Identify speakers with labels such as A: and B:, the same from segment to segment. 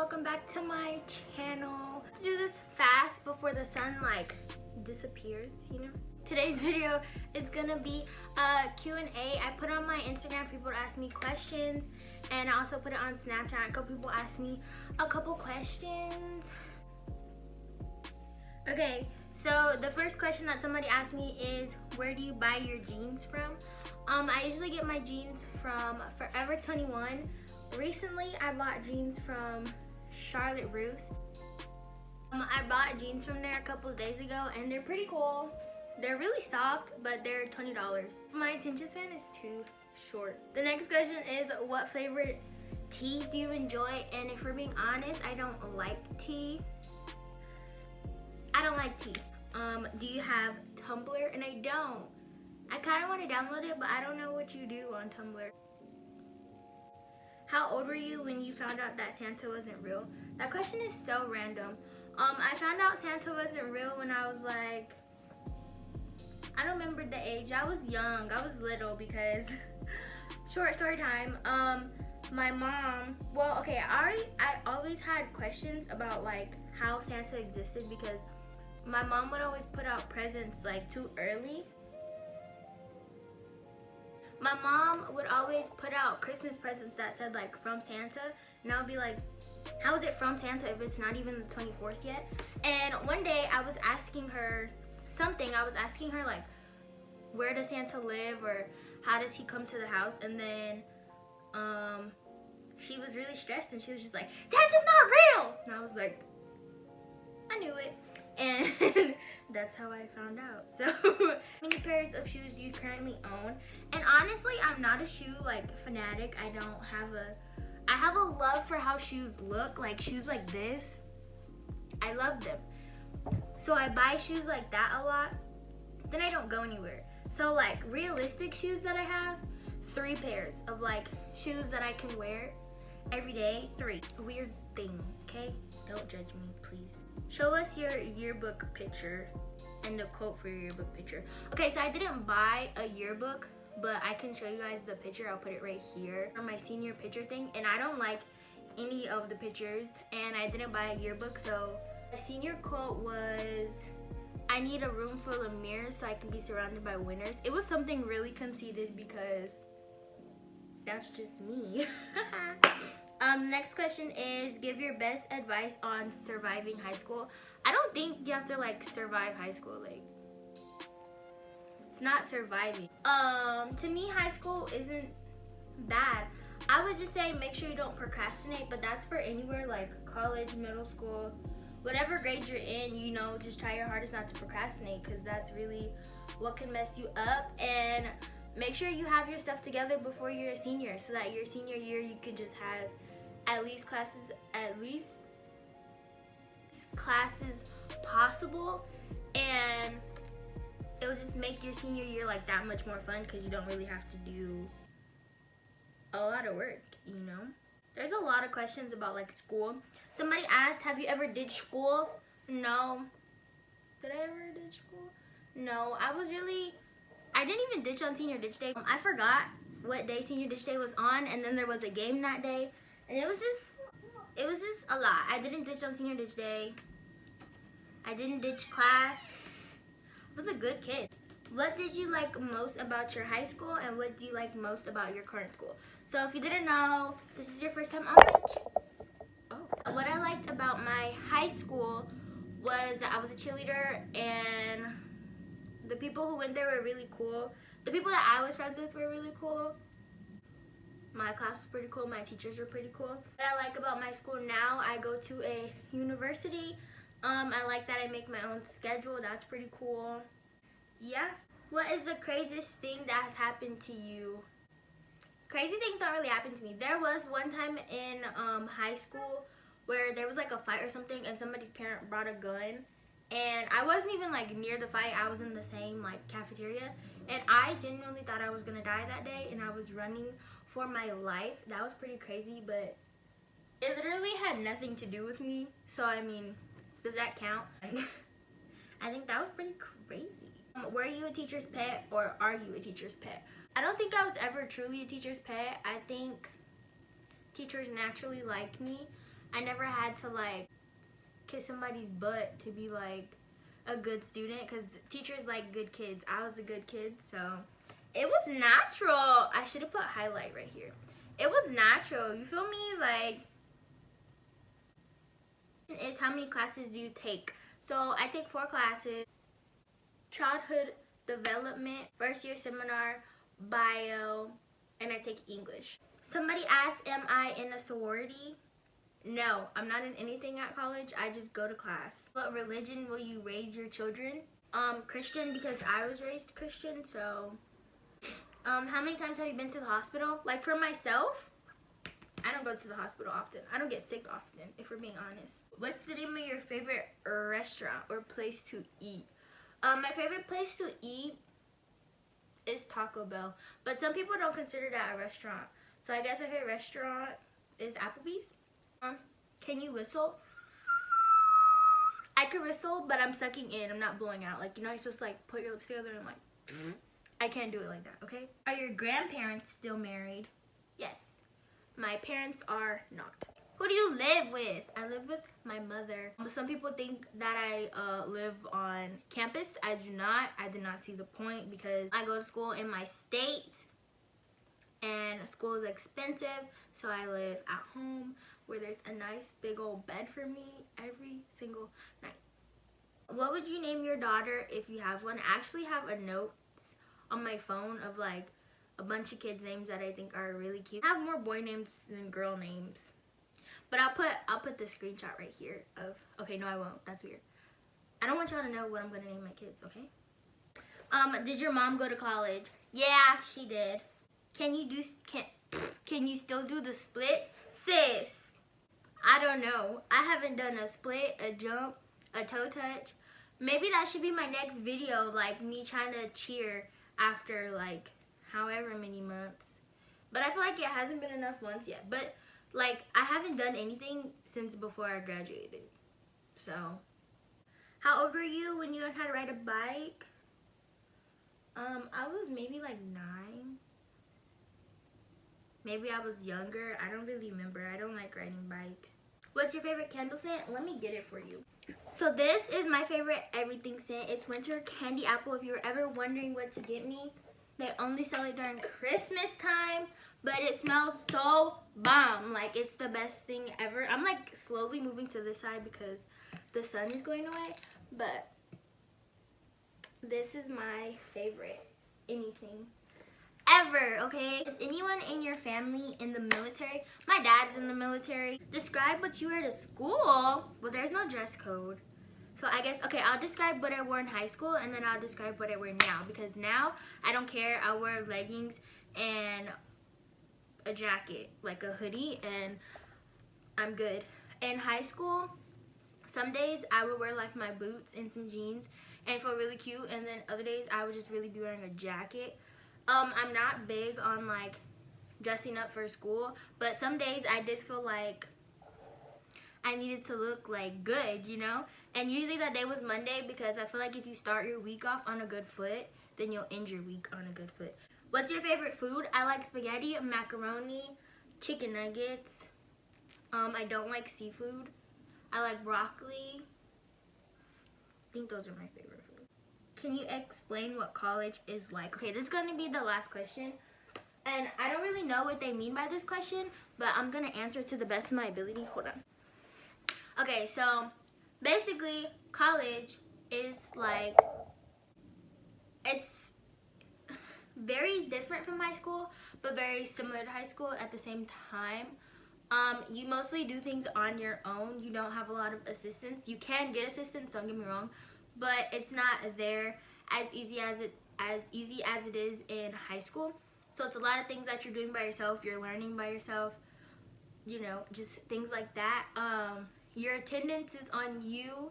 A: welcome back to my channel. Let's do this fast before the sun disappears, you know. Today's video is gonna be a Q&A. I put on my Instagram for people to ask me questions, and I also put it on Snapchat. A couple people asked me a couple questions. Okay, so the first question that somebody asked me is, where do you buy your jeans from? I usually get my jeans from Forever 21. Recently, I bought jeans from Charlotte Russe. I bought jeans from there a couple of days ago, and they're pretty cool. They're really soft, but they're $20. My attention span is too short. The next question is, what flavored tea do you enjoy? And if we're being honest, I don't like tea. I don't like tea. Do you have Tumblr? And I don't. I kind of want to download it, but I don't know what you do on Tumblr. How old were you when you found out that Santa wasn't real? That question is so random. I found out Santa wasn't real when I was like, I don't remember the age. I was young. I was little because, short story time. My mom, well, okay, I always had questions about how Santa existed because my mom would always put out presents too early. My mom would always put out Christmas presents that said from Santa, and I would be like, how is it from Santa if it's not even the 24th yet? And one day I was asking her something. I was asking her where does Santa live, or how does he come to the house? And then she was really stressed, and she was just like, Santa's not real! And I was like, I knew it. And that's how I found out. So, how many pairs of shoes do you currently own? And honestly, I'm not a shoe fanatic. I have a love for how shoes look, shoes like this. I love them. So I buy shoes like that a lot. Then I don't go anywhere. So realistic shoes that I have, 3 pairs of shoes that I can wear every day. 3. A weird thing, okay? Don't judge me, please. Show us your yearbook picture and the quote for your yearbook picture. Okay, so I didn't buy a yearbook, but I can show you guys the picture. I'll put it right here on my senior picture thing. And I don't like any of the pictures, and I didn't buy a yearbook. So my senior quote was, I need a room full of mirrors so I can be surrounded by winners. It was something really conceited because that's just me. Next question is, give your best advice on surviving high school. I don't think you have to survive high school. It's not surviving. To me, high school isn't bad. I would just say make sure you don't procrastinate, but that's for anywhere college, middle school, whatever grade you're in, just try your hardest not to procrastinate, because that's really what can mess you up. And make sure you have your stuff together before you're a senior, so that your senior year you can just have at least classes possible, and it will just make your senior year that much more fun, because you don't really have to do a lot of work, There's a lot of questions about school. Somebody asked, have you ever ditched school? No. Did I ever ditch school? No, I didn't even ditch on senior ditch day. I forgot what day senior ditch day was on, and then there was a game that day, and it was just a lot. I didn't ditch on senior ditch day. I didn't ditch class. I was a good kid. What did you like most about your high school, and what do you like most about your current school? So if you didn't know, this is your first time on my channel. What I liked about my high school was that I was a cheerleader, and the people who went there were really cool. The people that I was friends with were really cool. My class was pretty cool. My teachers were pretty cool. What I like about my school now, I go to a university. I like that I make my own schedule. That's pretty cool. Yeah. What is the craziest thing that has happened to you? Crazy things don't really happen to me. There was one time in high school where there was a fight or something, and somebody's parent brought a gun. And I wasn't even near the fight. I was in the same cafeteria, and I genuinely thought I was gonna die that day, and I was running for my life. That was pretty crazy, but it literally had nothing to do with me. So I mean, does that count? I think that was pretty crazy. Were you a teacher's pet, or are you a teacher's pet? I don't think I was ever truly a teacher's pet. I think teachers naturally like me. I never had to like kiss somebody's butt to be like a good student, because teachers like good kids. I was a good kid, so it was natural. I should have put highlight right here. It was natural, you feel me? Like, is how many classes do you take? So I take 4 classes: childhood development, first year seminar, bio, and I take English. Somebody asked, am I in a sorority? No, I'm not in anything at college. I just go to class. What religion will you raise your children? Christian, because I was raised Christian. So how many times have you been to the hospital? Like, for myself, I don't go to the hospital often. I don't get sick often, if we're being honest. What's the name of your favorite restaurant or place to eat? My favorite place to eat is Taco Bell, but some people don't consider that a restaurant. So I guess my favorite restaurant is Applebee's. Can you whistle? I can whistle, but I'm sucking in. I'm not blowing out. Like, you know, you're supposed to like put your lips together and like. I can't do it like that. Okay. Are your grandparents still married? Yes. My parents are not. Who do you live with? I live with my mother. Some people think that I live on campus. I do not. I did not see the point because I go to school in my state and school is expensive. So I live at home where there's a nice big old bed for me every single night. What would you name your daughter if you have one? I actually have a note on my phone of like a bunch of kids' names that I think are really cute. I have more boy names than girl names. But I'll put the screenshot right here of, okay, no I won't, that's weird. I don't want y'all to know what I'm gonna name my kids, okay? Did your mom go to college? Yeah, she did. Can you still do the splits? Sis, I don't know. I haven't done a split, a jump, a toe touch. Maybe that should be my next video, like me trying to cheer after like however many months. But I feel like it hasn't been enough months yet. But like, I haven't done anything since before I graduated. So, how old were you when you learned how to ride a bike? I was maybe like 9. Maybe I was younger. I don't really remember. I don't like riding bikes. What's your favorite candle scent? Let me get it for you. So this is my favorite everything scent. It's Winter Candy Apple. If you were ever wondering what to get me, they only sell it during Christmas time, but it smells so bomb. Like, it's the best thing ever. I'm like slowly moving to this side because the sun is going away, but this is my favorite anything ever, okay? Is anyone in your family in the military? My dad's in the military. Describe what you wear to school. Well, there's no dress code. So I guess, okay, I'll describe what I wore in high school and then I'll describe what I wear now. Because now, I don't care. I'll wear leggings and a jacket, like a hoodie, and I'm good. In high school, some days I would wear like my boots and some jeans and feel really cute. And then other days I would just really be wearing a jacket. I'm not big on like dressing up for school, but some days I did feel like I needed to look like good, you know? And usually that day was Monday because I feel like if you start your week off on a good foot, then you'll end your week on a good foot. What's your favorite food? I like spaghetti, macaroni, chicken nuggets. I don't like seafood. I like broccoli. I think those are my favorite food. Can you explain what college is like? Okay, this is going to be the last question. And I don't really know what they mean by this question, but I'm going to answer to the best of my ability. Hold on. Okay, so basically college is like, it's very different from high school, but very similar to high school at the same time. You mostly do things on your own. You don't have a lot of assistance. You can get assistance, don't get me wrong, but it's not there as easy as it is in high school. So it's a lot of things that you're doing by yourself. You're learning by yourself, you know, just things like that. Your attendance is on you.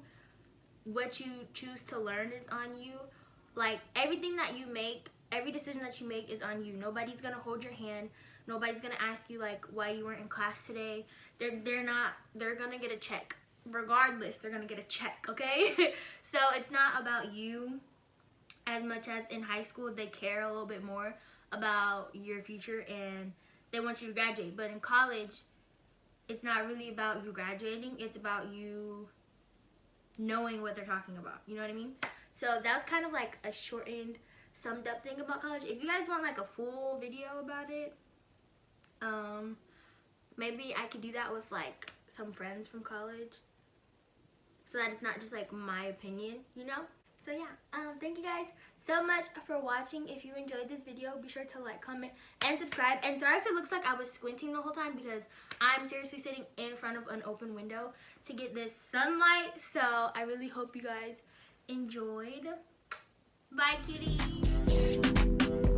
A: What you choose to learn is on you. Like, everything that you make, every decision that you make is on you. Nobody's gonna hold your hand. Nobody's gonna ask you like why you weren't in class today. They're gonna get a check. Regardless, they're gonna get a check, okay? So it's not about you as much as in high school. They care a little bit more about your future and they want you to graduate. But in college, it's not really about you graduating. It's about you knowing what they're talking about. You know what I mean? So that's kind of like a shortened, summed up thing about college. If you guys want like a full video about it, maybe I could do that with like some friends from college, so that it's not just like my opinion, you know? So yeah, thank you guys so much for watching. If you enjoyed this video, be sure to like, comment, and subscribe. And sorry if it looks like I was squinting the whole time, because I'm seriously sitting in front of an open window to get this sunlight. So I really hope you guys enjoyed. Bye, cuties.